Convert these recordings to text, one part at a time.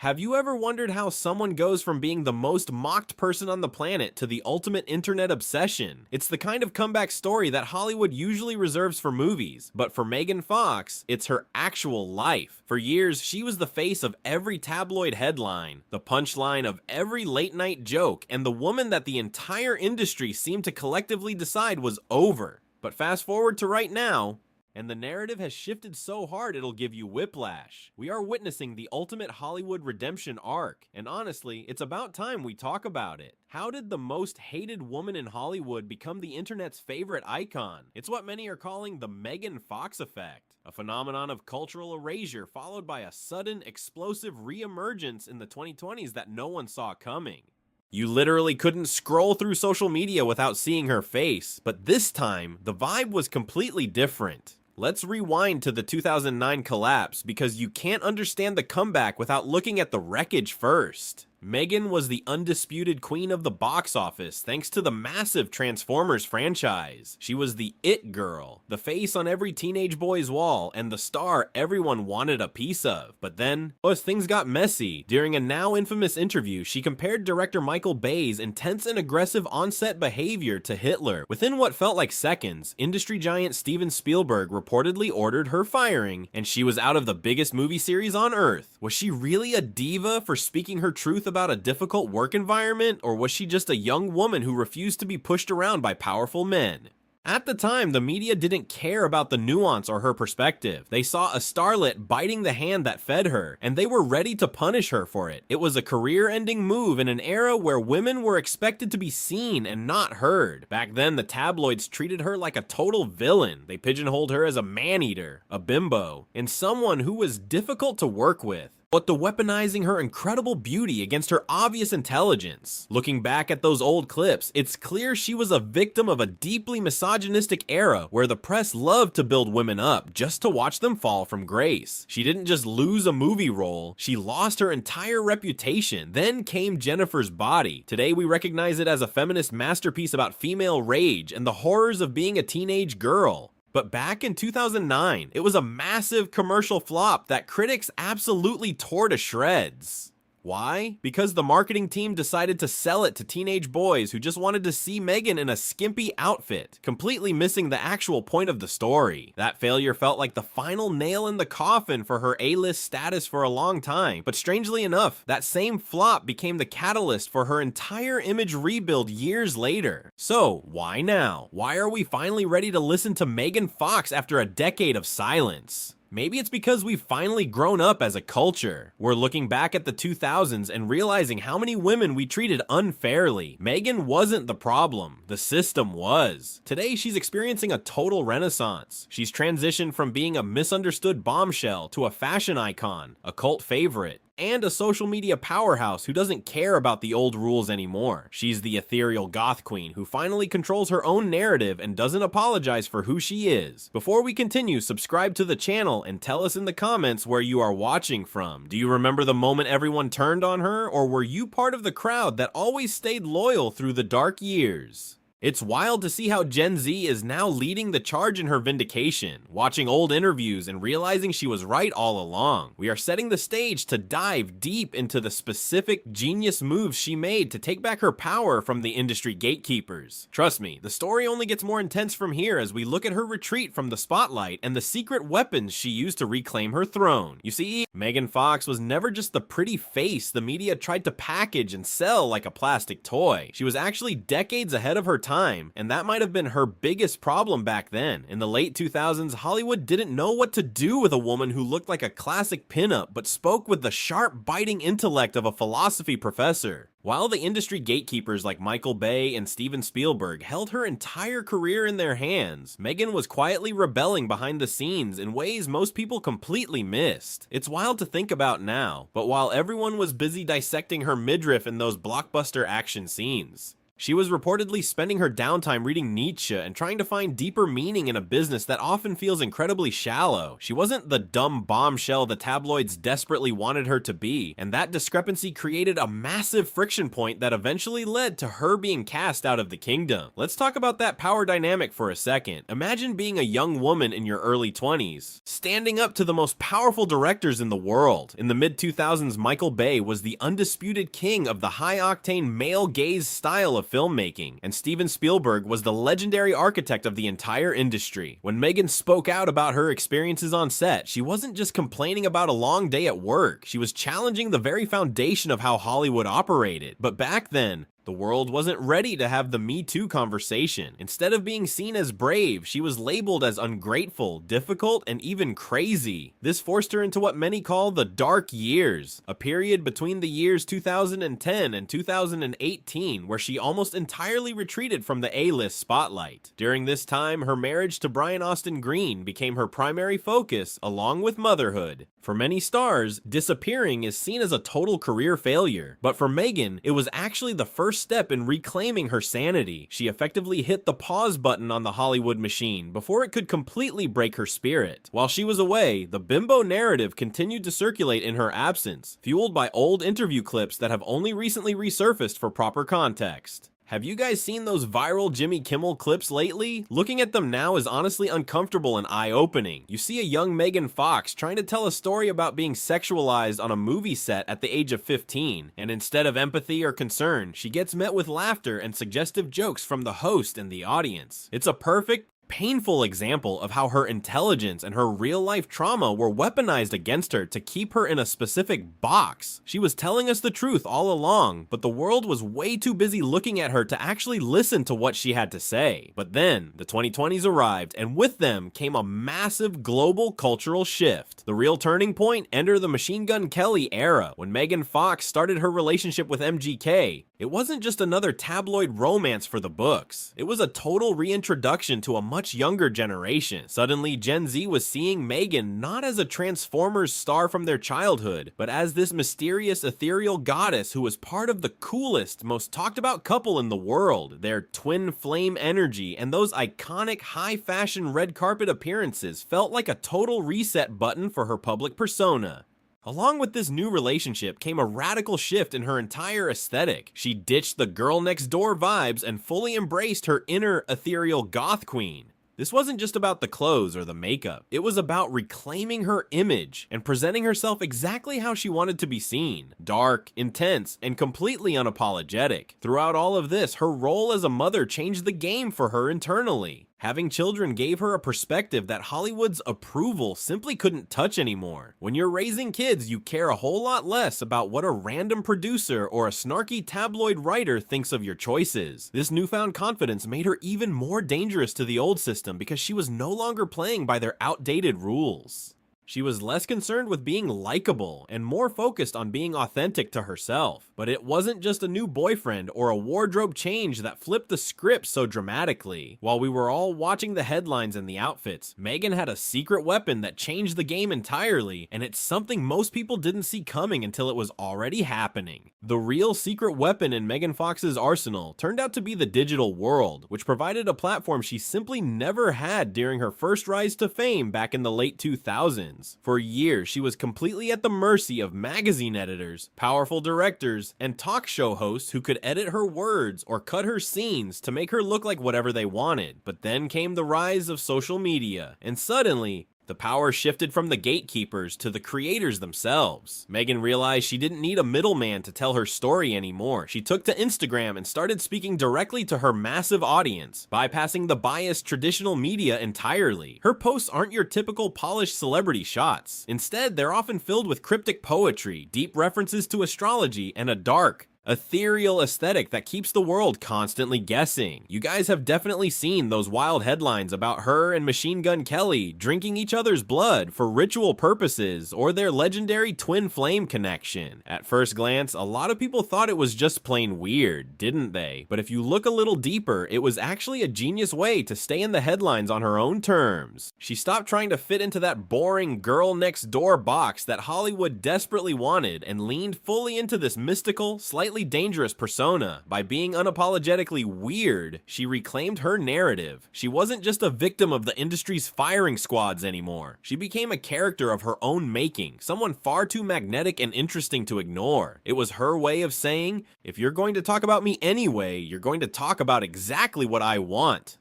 Have you ever wondered how someone goes from being the most mocked person on the planet to the ultimate internet obsession? It's the kind of comeback story that Hollywood usually reserves for movies, but for Megan Fox, it's her actual life. For years, she was the face of every tabloid headline, the punchline of every late-night joke, and the woman that the entire industry seemed to collectively decide was over. But fast forward to right now, and the narrative has shifted so hard it'll give you whiplash. We are witnessing the ultimate Hollywood redemption arc, and honestly, it's about time we talk about it. How did the most hated woman in Hollywood become the internet's favorite icon? It's what many are calling the Megan Fox effect, a phenomenon of cultural erasure followed by a sudden, explosive re-emergence in the 2020s that no one saw coming. You literally couldn't scroll through social media without seeing her face, but this time, the vibe was completely different. Let's rewind to the 2009 collapse because you can't understand the comeback without looking at the wreckage first. Megan was the undisputed queen of the box office thanks to the massive Transformers franchise. She was the it girl, the face on every teenage boy's wall, and the star everyone wanted a piece of. But then, as things got messy, during a now infamous interview, she compared director Michael Bay's intense and aggressive on-set behavior to Hitler. Within what felt like seconds, industry giant Steven Spielberg reportedly ordered her firing, and she was out of the biggest movie series on Earth. Was she really a diva for speaking her truth about a difficult work environment, or was she just a young woman who refused to be pushed around by powerful men? At the time, the media didn't care about the nuance or her perspective. They saw a starlet biting the hand that fed her, and they were ready to punish her for it. It was a career-ending move in an era where women were expected to be seen and not heard. Back then, the tabloids treated her like a total villain. They pigeonholed her as a man-eater, a bimbo, and someone who was difficult to work with. But the weaponizing her incredible beauty against her obvious intelligence. Looking back at those old clips, it's clear she was a victim of a deeply misogynistic era where the press loved to build women up just to watch them fall from grace. She didn't just lose a movie role, she lost her entire reputation. Then came Jennifer's Body. Today we recognize it as a feminist masterpiece about female rage and the horrors of being a teenage girl. But back in 2009, it was a massive commercial flop that critics absolutely tore to shreds. Why? Because the marketing team decided to sell it to teenage boys who just wanted to see Megan in a skimpy outfit, completely missing the actual point of the story. That failure felt like the final nail in the coffin for her A-list status for a long time, but strangely enough, that same flop became the catalyst for her entire image rebuild years later. So, why now? Why are we finally ready to listen to Megan Fox after a decade of silence? Maybe it's because we've finally grown up as a culture. We're looking back at the 2000s and realizing how many women we treated unfairly. Megan wasn't the problem, the system was. Today, she's experiencing a total renaissance. She's transitioned from being a misunderstood bombshell to a fashion icon, a cult favorite, and a social media powerhouse who doesn't care about the old rules anymore. She's the ethereal goth queen who finally controls her own narrative and doesn't apologize for who she is. Before we continue, subscribe to the channel and tell us in the comments where you are watching from. Do you remember the moment everyone turned on her, or were you part of the crowd that always stayed loyal through the dark years? It's wild to see how Gen Z is now leading the charge in her vindication, watching old interviews and realizing she was right all along. We are setting the stage to dive deep into the specific genius moves she made to take back her power from the industry gatekeepers. Trust me, the story only gets more intense from here as we look at her retreat from the spotlight and the secret weapons she used to reclaim her throne. You see, Megan Fox was never just the pretty face the media tried to package and sell like a plastic toy. She was actually decades ahead of her time, and that might have been her biggest problem back then. In the late 2000s, Hollywood didn't know what to do with a woman who looked like a classic pinup but spoke with the sharp, biting intellect of a philosophy professor. While the industry gatekeepers like Michael Bay and Steven Spielberg held her entire career in their hands, Megan was quietly rebelling behind the scenes in ways most people completely missed. It's wild to think about now, but while everyone was busy dissecting her midriff in those blockbuster action scenes, She was reportedly spending her downtime reading Nietzsche and trying to find deeper meaning in a business that often feels incredibly shallow. She wasn't the dumb bombshell the tabloids desperately wanted her to be, and that discrepancy created a massive friction point that eventually led to her being cast out of the kingdom. Let's talk about that power dynamic for a second. Imagine being a young woman in your early 20s, standing up to the most powerful directors in the world. In the mid-2000s, Michael Bay was the undisputed king of the high-octane male gaze style of filmmaking, and Steven Spielberg was the legendary architect of the entire industry. When Megan spoke out about her experiences on set, she wasn't just complaining about a long day at work, she was challenging the very foundation of how Hollywood operated. But back then, the world wasn't ready to have the Me Too conversation. Instead of being seen as brave, she was labeled as ungrateful, difficult, and even crazy. This forced her into what many call the dark years, a period between the years 2010 and 2018 where she almost entirely retreated from the A-list spotlight. During this time, her marriage to Brian Austin Green became her primary focus, along with motherhood. For many stars, disappearing is seen as a total career failure, but for Megan, it was actually the first step in reclaiming her sanity. She effectively hit the pause button on the Hollywood machine before it could completely break her spirit. While she was away, the bimbo narrative continued to circulate in her absence, fueled by old interview clips that have only recently resurfaced for proper context. Have you guys seen those viral Jimmy Kimmel clips lately? Looking at them now is honestly uncomfortable and eye-opening. You see a young Megan Fox trying to tell a story about being sexualized on a movie set at the age of 15, and instead of empathy or concern, she gets met with laughter and suggestive jokes from the host and the audience. It's a perfect, painful example of how her intelligence and her real-life trauma were weaponized against her to keep her in a specific box. She was telling us the truth all along, but the world was way too busy looking at her to actually listen to what she had to say. But then, the 2020s arrived, and with them came a massive global cultural shift. The real turning point entered the Machine Gun Kelly era, when Megan Fox started her relationship with MGK. It wasn't just another tabloid romance for the books. It was a total reintroduction to a much younger generation. Suddenly, Gen Z was seeing Megan not as a Transformers star from their childhood, but as this mysterious ethereal goddess who was part of the coolest, most talked about couple in the world. Their twin flame energy and those iconic high fashion red carpet appearances felt like a total reset button for her public persona. Along with this new relationship came a radical shift in her entire aesthetic. She ditched the girl next door vibes and fully embraced her inner ethereal goth queen. This wasn't just about the clothes or the makeup. It was about reclaiming her image and presenting herself exactly how she wanted to be seen. Dark, intense, and completely unapologetic. Throughout all of this, her role as a mother changed the game for her internally. Having children gave her a perspective that Hollywood's approval simply couldn't touch anymore. When you're raising kids, you care a whole lot less about what a random producer or a snarky tabloid writer thinks of your choices. This newfound confidence made her even more dangerous to the old system because she was no longer playing by their outdated rules. She was less concerned with being likable and more focused on being authentic to herself. But it wasn't just a new boyfriend or a wardrobe change that flipped the script so dramatically. While we were all watching the headlines and the outfits, Megan had a secret weapon that changed the game entirely, and it's something most people didn't see coming until it was already happening. The real secret weapon in Megan Fox's arsenal turned out to be the digital world, which provided a platform she simply never had during her first rise to fame back in the late 2000s. For years, she was completely at the mercy of magazine editors, powerful directors, and talk show hosts who could edit her words or cut her scenes to make her look like whatever they wanted. But then came the rise of social media, and suddenly, the power shifted from the gatekeepers to the creators themselves. Megan realized she didn't need a middleman to tell her story anymore. She took to Instagram and started speaking directly to her massive audience, bypassing the biased traditional media entirely. Her posts aren't your typical polished celebrity shots. Instead, they're often filled with cryptic poetry, deep references to astrology, and a dark, ethereal aesthetic that keeps the world constantly guessing. You guys have definitely seen those wild headlines about her and Machine Gun Kelly drinking each other's blood for ritual purposes or their legendary twin flame connection. At first glance, a lot of people thought it was just plain weird, didn't they? But if you look a little deeper, it was actually a genius way to stay in the headlines on her own terms. She stopped trying to fit into that boring girl next door box that Hollywood desperately wanted and leaned fully into this mystical, slightly slightly dangerous persona. By being unapologetically weird, she reclaimed her narrative. She wasn't just a victim of the industry's firing squads anymore. She became a character of her own making, someone far too magnetic and interesting to ignore. It was her way of saying, if you're going to talk about me anyway, you're going to talk about exactly what I want.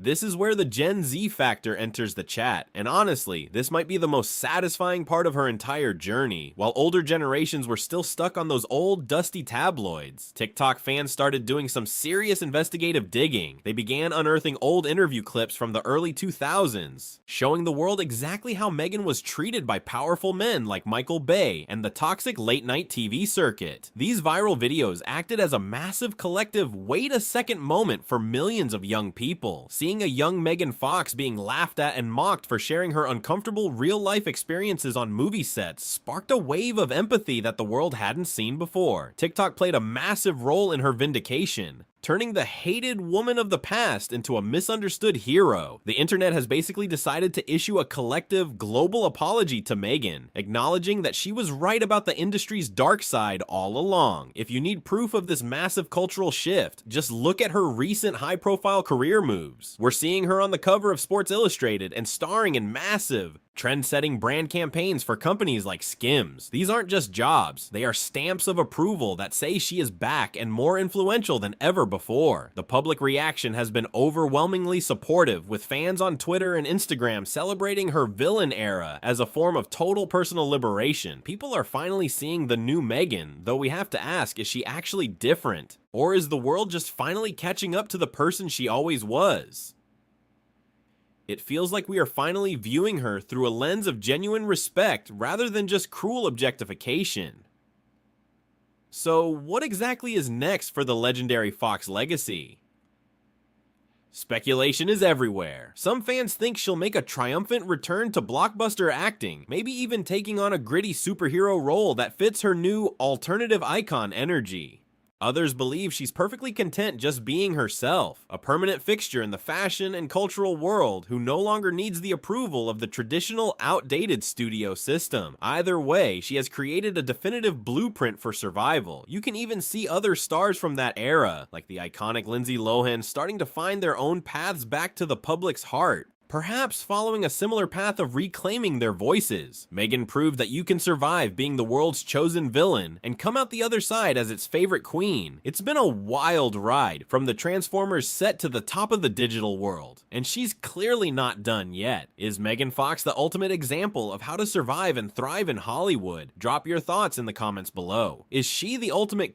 This is where the Gen Z factor enters the chat, and honestly, this might be the most satisfying part of her entire journey. While older generations were still stuck on those old, dusty tabloids, TikTok fans started doing some serious investigative digging. They began unearthing old interview clips from the early 2000s, showing the world exactly how Megan was treated by powerful men like Michael Bay and the toxic late-night TV circuit. These viral videos acted as a massive collective wait-a-second moment for millions of young people. Seeing a young Megan Fox being laughed at and mocked for sharing her uncomfortable real-life experiences on movie sets sparked a wave of empathy that the world hadn't seen before. TikTok played a massive role in her vindication, turning the hated woman of the past into a misunderstood hero. The internet has basically decided to issue a collective global apology to Megan, acknowledging that she was right about the industry's dark side all along. If you need proof of this massive cultural shift, just look at her recent high-profile career moves. We're seeing her on the cover of Sports Illustrated and starring in massive, trend-setting brand campaigns for companies like Skims. These aren't just jobs, they are stamps of approval that say she is back and more influential than ever before. The public reaction has been overwhelmingly supportive, with fans on Twitter and Instagram celebrating her villain era as a form of total personal liberation. People are finally seeing the new Megan, though we have to ask, is she actually different? Or is the world just finally catching up to the person she always was? It feels like we are finally viewing her through a lens of genuine respect rather than just cruel objectification. So, what exactly is next for the legendary Fox legacy? Speculation is everywhere. Some fans think she'll make a triumphant return to blockbuster acting, maybe even taking on a gritty superhero role that fits her new alternative icon energy. Others believe she's perfectly content just being herself, a permanent fixture in the fashion and cultural world who no longer needs the approval of the traditional, outdated studio system. Either way, she has created a definitive blueprint for survival. You can even see other stars from that era, like the iconic Lindsay Lohan, starting to find their own paths back to the public's heart, perhaps following a similar path of reclaiming their voices. Megan proved that you can survive being the world's chosen villain and come out the other side as its favorite queen. It's been a wild ride, from the Transformers set to the top of the digital world, and she's clearly not done yet. Is Megan Fox the ultimate example of how to survive and thrive in Hollywood? Drop your thoughts in the comments below. Is she the ultimate